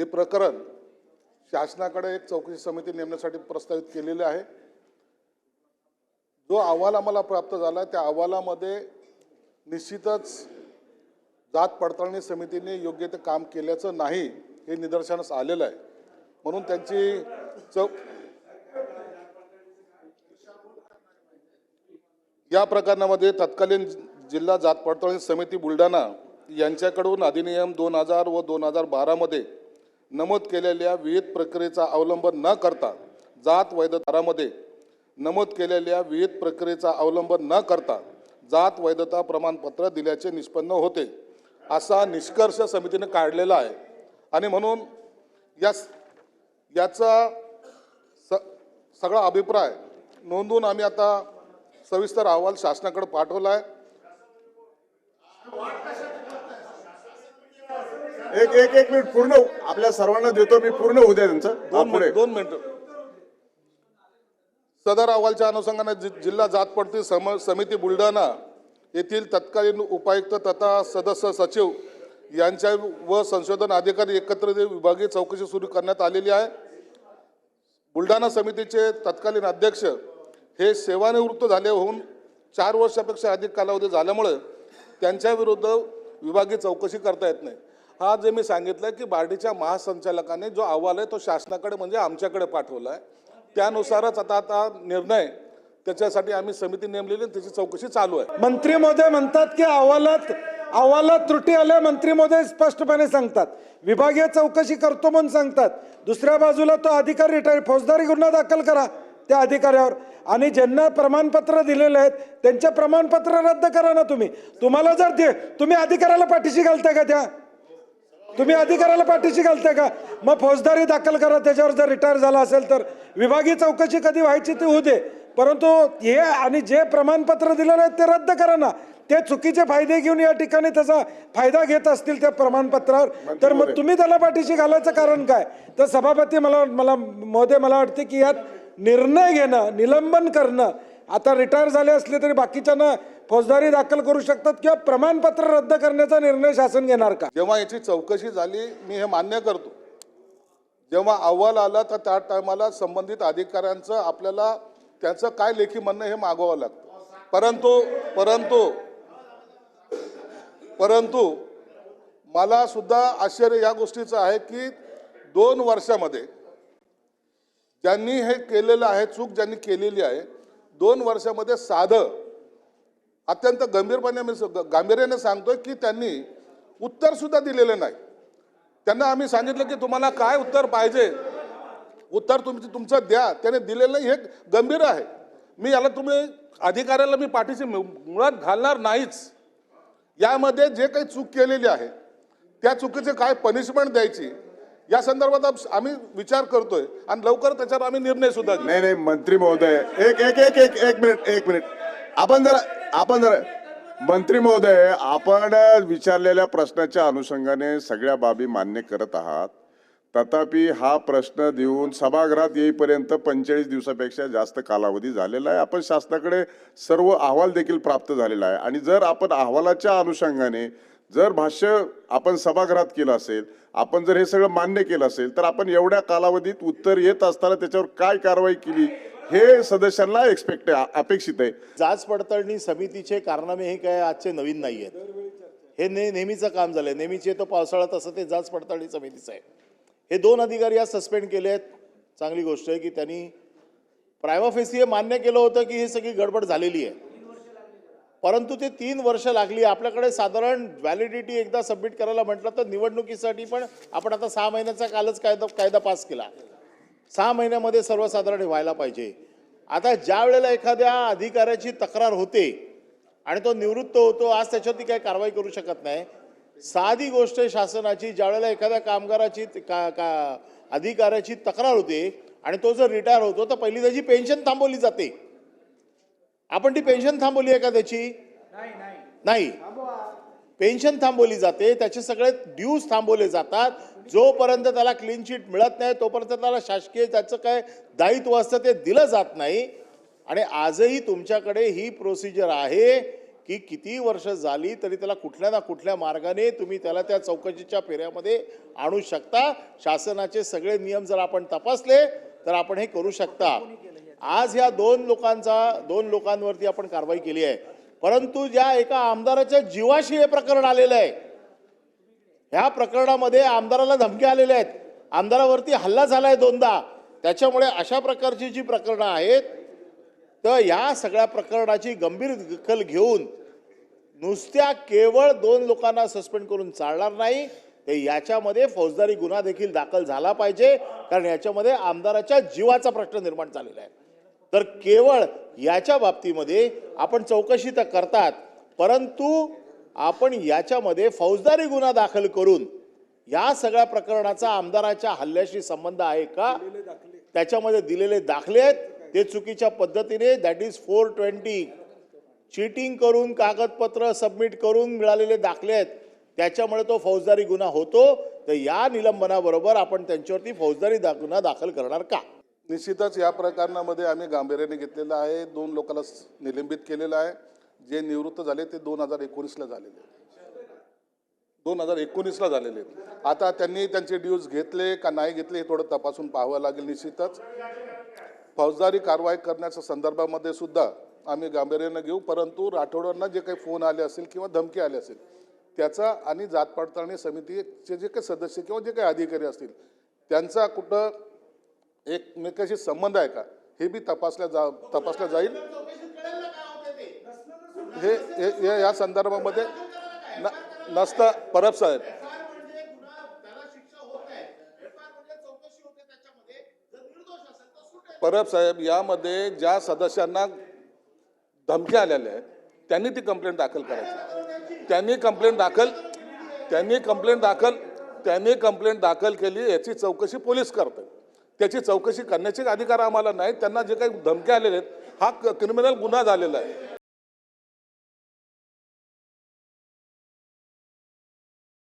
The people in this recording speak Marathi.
हे प्रकरण शासनाकडे एक चौकशी समिती नेमण्यासाठी प्रस्तावित केलेले आहे। जो अहवाल आम्हाला प्राप्त झाला त्या अहवालामध्ये निश्चितच जात पडताळणी समितीने योग्य ते काम केल्याचं नाही हे निदर्शनास आलेलं आहे। म्हणून त्यांची या प्रकरणामध्ये तत्कालीन जिल्हा जात पडताळणी समिती बुलढाणा यांच्याकडून अधिनियम 2000 व 2012 मध्ये नमूद केलेल्या विहित प्रक्रियेचा अवलंब न करता जात वैधतामध्ये नमूद केलेल्या विहित प्रक्रियेचा अवलंब न करता जात वैधता प्रमाणपत्र दिल्याचे निष्पन्न होते असा निष्कर्ष समितीने काढलेला आहे। आणि म्हणून याचा सगळा अभिप्राय नोंदवून आम्ही आता सविस्तर अहवाल शासनाकडे पाठवला आहे। एक मिनिट पूर्ण आपल्या सर्वांना देतो मी, पूर्ण होऊ द्या त्यांचं। 2 मिनिट। सदर अहवालच्या अनुषंगाने जिल्हा जात पडताळणी समिती बुलढाणा येथील तत्कालीन उपायुक्त तथा सदस्य सचिव यांच्या व संशोधन अधिकारी एकत्रित विभागीय चौकशी सुरू करण्यात आलेली आहे। बुलढाणा समितीचे तत्कालीन अध्यक्ष हे सेवानिवृत्त झाले होऊन 4 वर्षापेक्षा अधिक कालावधी झाल्यामुळे त्यांच्या विरुद्ध विभागीय चौकशी करता येत नाही। हा जे मी सांगितलं की बार्टीच्या महासंचालकाने जो अहवाल आहे तो शासनाकडे म्हणजे आमच्याकडे पाठवला आहे, त्यानुसारच आता निर्णय त्याच्यासाठी आम्ही समिती नेमलेली त्याची चौकशी चालू आहे। मंत्री महोदय म्हणतात की अहवालात त्रुटी आल्या, मंत्री महोदय स्पष्टपणे सांगतात विभागीय चौकशी करतो म्हणून सांगतात। दुसऱ्या बाजूला तो अधिकारी रिटायर, फौजदारी गुन्हा दाखल करा त्या अधिकाऱ्यावर आणि ज्यांना प्रमाणपत्र दिलेले आहेत त्यांचे प्रमाणपत्र रद्द करा ना तुम्ही। तुम्हाला जर तुम्ही अधिकाऱ्याला पाठीशी घालताय का तुम्ही अधिकाऱ्याला पाठीशी घालताय का? मग फौजदारी दाखल करा त्याच्यावर, जर रिटायर झाला असेल तर विभागीय चौकशी कधी व्हायची ती होऊ दे, परंतु हे आणि जे प्रमाणपत्र दिलेले आहेत ते रद्द करा ना। ते चुकीचे फायदे घेऊन या ठिकाणी त्याचा फायदा घेत असतील त्या प्रमाणपत्रावर, तर मग तुम्ही त्याला पाठीशी घालायचं कारण काय? तर सभापती महोदय मला वाटते की यात निर्णय घेणं, निलंबन करणं, आता रिटायर झाले असले तरी बाकीच्यांना फौजदारी दाखल करू शकतात किंवा प्रमाणपत्र रद्द करण्याचा निर्णय शासन घेणार का? जेव्हा याची चौकशी झाली मी हे मान्य करतो, जेव्हा अहवाल आला तर त्या टायमाला संबंधित अधिकाऱ्यांचं आपल्याला त्यांचं काय लेखी म्हणणं हे मागवावं लागतं। परंतु मला सुद्धा आश्चर्य या गोष्टीचं आहे की 2 वर्षामध्ये ज्यांनी हे केलेलं आहे, चूक ज्यांनी केलेली आहे, 2 वर्षामध्ये साधं अत्यंत गांभीर्याने सांगतोय की त्यांनी उत्तर सुद्धा दिलेलं नाही। त्यांना आम्ही सांगितलं की तुम्हाला काय उत्तर पाहिजे, उत्तर तुमचं द्या, त्याने दिलेलं नाही, हे गंभीर आहे। मी याला तुम्ही अधिकाऱ्याला मी पाठीशी मुळात घालणार नाहीच। यामध्ये जे काही चूक केलेली आहे त्या चुकीचे काय पनिशमेंट द्यायची या संदर्भात आम्ही विचार करतोय आणि लवकर त्याच्यावर आम्ही निर्णय सुद्धा घेऊ। नाही मंत्री महोदय एक मिनिट आपण जरा मंत्री महोदय, आपण विचारलेल्या प्रश्नाच्या अनुषंगाने सगळ्या बाबी मान्य करत आहात, तथापि हा प्रश्न देऊन सभागृहात येईपर्यंत 45 दिवसापेक्षा जास्त कालावधी झालेला आहे। आपण शासनाकडे सर्व अहवाल देखील प्राप्त झालेला आहे आणि जर आपण अहवालाच्या अनुषंगाने जर भाष्य आपण सभागृहात केलं असेल, आपण जर हे सगळं मान्य केलं असेल, तर आपण एवढ्या कालावधीत उत्तर येत असताना त्याच्यावर काय कारवाई केली हे सदस्यांना अपेक्षित आहे। जात पडताळणी समितीचे कारनामे हे काय आजचे नवीन नाही आहेत, हे नेहमीचं काम झालंय। नेहमीचे तो पावसाळ्यात असं ते जात पडताळणी समितीचं आहे। हे 2 अधिकारी आज सस्पेंड केले आहेत, चांगली गोष्ट आहे की त्यांनी प्रायमा फेसी मान्य केलं होतं की ही सगळी गडबड झालेली आहे, परंतु ते 3 वर्ष लागली। आपल्याकडे साधारण व्हॅलिडिटी एकदा सबमिट करायला म्हटलं तर निवडणुकीसाठी पण आपण आता 6 महिन्याचा कालच कायदा पास केला, 6 महिन्यामध्ये सर्वसाधारण व्हायला पाहिजे। आता ज्या वेळेला एखाद्या अधिकाऱ्याची तक्रार होते आणि तो निवृत्त होतो, आज त्याच्यावरती काही कारवाई करू शकत नाही। साधी गोष्ट आहे शासनाची, ज्या वेळेला एखाद्या कामगाराची अधिकाऱ्याची तक्रार होते आणि तो जर रिटायर होतो तर पहिली त्याची पेन्शन थांबवली जाते। आपण ती पेन्शन थांबवली आहे का त्याची? नाही, पेन्शन थांबवली जाते, त्याचे सगळे ड्यूज थांबवले जातात। जोपर्यंत त्याला क्लीन चिट मिळत नाही तोपर्यंत त्याला शासकीय त्याचं काय दायित्व असतं ते दिलं जात नाही। आणि आजही तुमच्याकडे ही प्रोसिजर आहे की किती वर्ष झाली तरी त्याला कुठल्या ना कुठल्या मार्गाने तुम्ही त्याला त्या चौकशीच्या फेऱ्यामध्ये आणू शकता. शासनाचे सगळे नियम जर आपण तपासले तर आपण हे करू शकता. आज ह्या दोन लोकांवरती आपण कारवाई केली आहे, परंतु ज्या एका आमदाराच्या जीवाशी हे प्रकरण आलेलं आहे, ह्या प्रकरणामध्ये आमदाराला धमक्या आलेल्या आहेत, आमदारावरती हल्ला झालाय 2दा. त्याच्यामुळे अशा प्रकारची जी प्रकरणं आहेत, तर या सगळ्या प्रकरणाची गंभीर दखल घेऊन नुसत्या केवळ 2 लोकांना सस्पेंड करून चालणार नाही, तर याच्यामध्ये फौजदारी गुन्हा देखील दाखल झाला पाहिजे. कारण याच्यामध्ये आमदाराच्या जीवाचा प्रश्न निर्माण झालेला आहे. तर केवळ याच्या बाबतीमध्ये आपण चौकशी तर करतात, परंतु आपण याच्यामध्ये फौजदारी गुन्हा दाखल करून या सगळ्या प्रकरणाचा आमदाराच्या हल्ल्याशी संबंध आहे का, त्याच्यामध्ये दिलेले दाखले आहेत ते चुकीच्या पद्धतीने, दॅट इज 420 चीटिंग करून कागदपत्र सबमिट करून मिळालेले दाखले आहेत, त्याच्यामुळे तो फौजदारी गुन्हा होतो. तर या निलंबनाबरोबर आपण त्यांच्यावरती फौजदारी गुन्हा दाखल करणार का? निश्चितच या प्रकरणामध्ये आम्ही गांभीर्याने घेतलेलं आहे. 2 लोकांना निलंबित केलेलं आहे. जे निवृत्त झाले ते 2019ला झालेले, 2019ला झालेले. आता त्यांनी त्यांचे ड्यूज घेतले का नाही घेतले हे थोडं तपासून पाहावं लागेल. निश्चितच फौजदारी कारवाई करण्याच्या संदर्भामध्ये सुद्धा आम्ही गांभीर्यानं घेऊ, परंतु राठोडांना जे काही फोन आले असेल किंवा धमकी आली असेल त्याचा आणि जात पडताळणी समितीचे जे काही सदस्य किंवा जे काही अधिकारी असतील त्यांचा कुठं एकमेकाशी संबंध आहे का हे बी तपासल्या जाईल. हे या संदर्भामध्ये नसतं. परब साहेब यामध्ये ज्या सदस्यांना धमकी आलेल्या आहेत त्यांनी ती कंप्लेंट दाखल करायची. त्यांनी कंप्लेंट दाखल केली, याची चौकशी पोलीस करतात. त्याची चौकशी करण्याचे अधिकार आम्हाला नाही. त्यांना जे काही धमकी आलेले आहेत हा क्रिमिनल गुन्हा झालेला आहे.